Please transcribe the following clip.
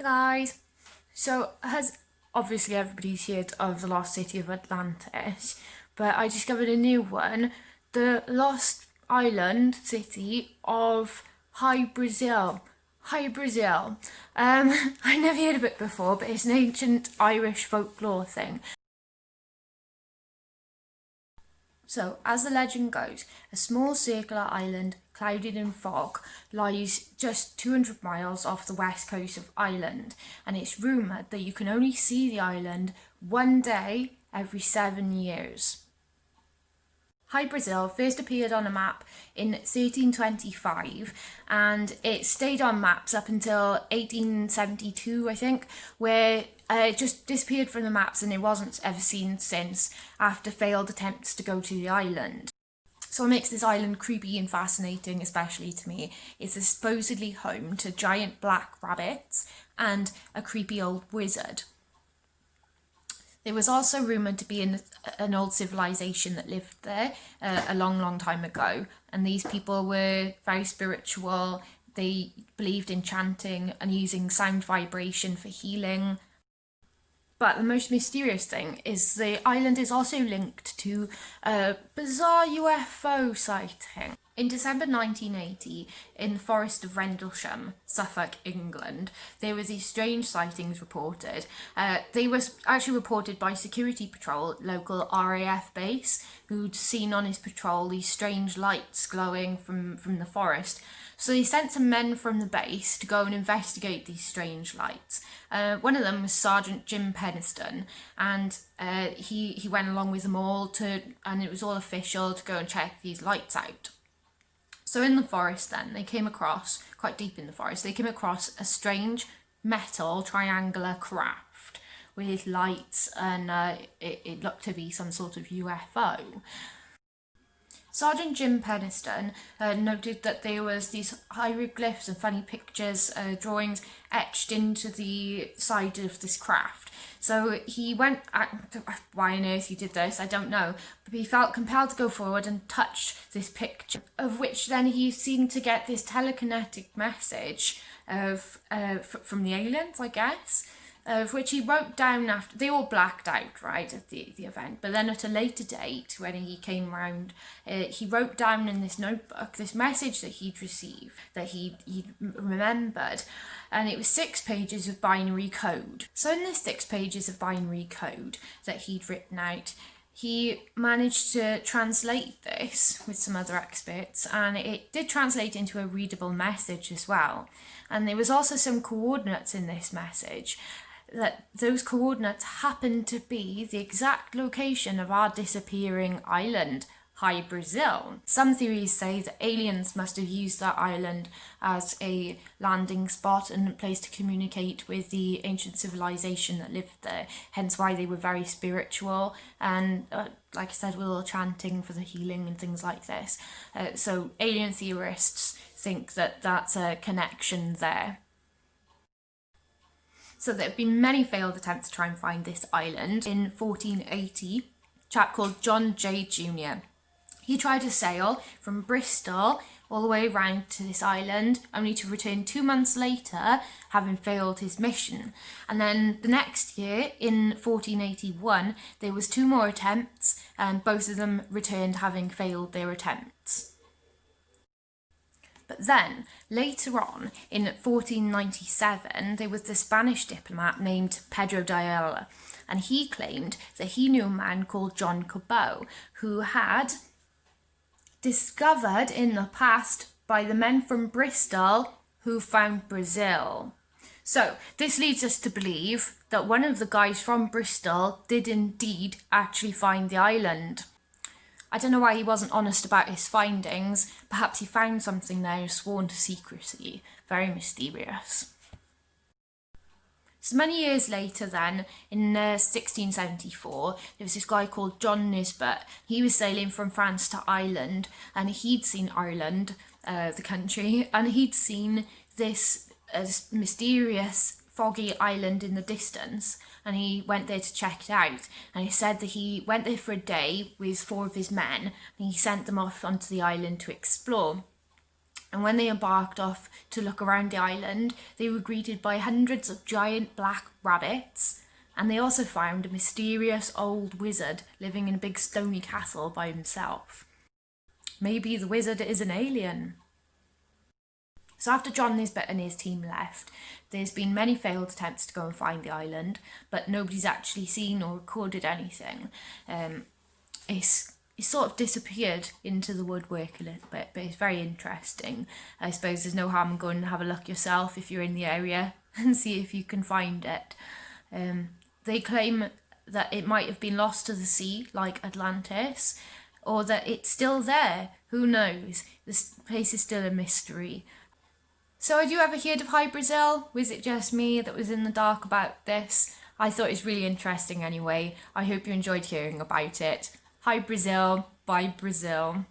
Hey guys! So, has obviously everybody's heard of the lost city of Atlantis, but I discovered a new one, the lost island city of Hy-Brasil. Hy-Brasil. I never heard of it before, but it's an ancient Irish folklore thing. So, as the legend goes, a small circular island, clouded in fog, lies just 200 miles off the west coast of Ireland, and it's rumoured that you can only see the island one day every 7 years. Hy-Brasil first appeared on a map in 1325 and it stayed on maps up until 1872, I think, where it just disappeared from the maps and it wasn't ever seen since after failed attempts to go to the island. So what makes this island creepy and fascinating, especially to me, is supposedly home to giant black rabbits and a creepy old wizard. There was also rumoured to be an old civilization that lived there a long time ago, and these people were very spiritual. They believed in chanting and using sound vibration for healing. But the most mysterious thing is the island is also linked to a bizarre UFO sighting. In December 1980, in the forest of Rendlesham, Suffolk, England, there were these strange sightings reported. They were actually reported by security patrol at local RAF base, who'd seen on his patrol these strange lights glowing from the forest. So they sent some men from the base to go and investigate these strange lights. One of them was Sergeant Jim Peniston, and he went along with them all and it was all official to go and check these lights out. So in the forest then, they came across, quite deep in the forest, they came across a strange metal triangular craft with lights, and it looked to be some sort of UFO. Sergeant Jim Peniston noted that there was these hieroglyphs and funny pictures, drawings etched into the side of this craft. So he went, why on earth he did this, I don't know, but he felt compelled to go forward and touch this picture, of which then he seemed to get this telekinetic message from the aliens, I guess. Of which he wrote down after, they all blacked out, right, at the event, but then at a later date, when he came round, he wrote down in this notebook this message that he'd received, that he remembered, and it was 6 pages of binary code. So in this 6 pages of binary code that he'd written out, he managed to translate this with some other experts, and it did translate into a readable message as well. And there was also some coordinates in this message, that those coordinates happened to be the exact location of our disappearing island, Hy-Brasil. Some theories say that aliens must have used that island as a landing spot and a place to communicate with the ancient civilization that lived there, hence why they were very spiritual and, like I said, with all chanting for the healing and things like this. So alien theorists think that that's a connection there. So there have been many failed attempts to try and find this island. In 1480, a chap called John Jay Jr. He tried to sail from Bristol all the way around to this island, only to return 2 months later, having failed his mission. And then the next year, in 1481, there was 2 more attempts, and both of them returned having failed their attempts. But then, later on, in 1497, there was the Spanish diplomat named Pedro Diallo, and he claimed that he knew a man called John Cabot, who had discovered in the past by the men from Bristol who found Brazil. So, this leads us to believe that one of the guys from Bristol did indeed actually find the island. I don't know why he wasn't honest about his findings. Perhaps he found something there sworn to secrecy. Very mysterious. So many years later then, in 1674, there was this guy called John Nisbet. He was sailing from France to Ireland, and he'd seen Ireland, the country, and he'd seen this mysterious foggy island in the distance, and he went there to check it out. And he said that he went there for a day with 4 of his men, and he sent them off onto the island to explore. And when they embarked off to look around the island, they were greeted by hundreds of giant black rabbits, and they also found a mysterious old wizard living in a big stony castle by himself. Maybe the wizard is an alien. So after John Nisbet and his team left, there's been many failed attempts to go and find the island, but nobody's actually seen or recorded anything. It's sort of disappeared into the woodwork a little bit, but it's very interesting. I suppose there's no harm in going and have a look yourself if you're in the area and see if you can find it. They claim that it might have been lost to the sea, like Atlantis, or that it's still there. Who knows? This place is still a mystery. So had you ever heard of Hy-Brasil? Was it just me that was in the dark about this? I thought it was really interesting anyway. I hope you enjoyed hearing about it. Hy-Brasil, bye Brazil.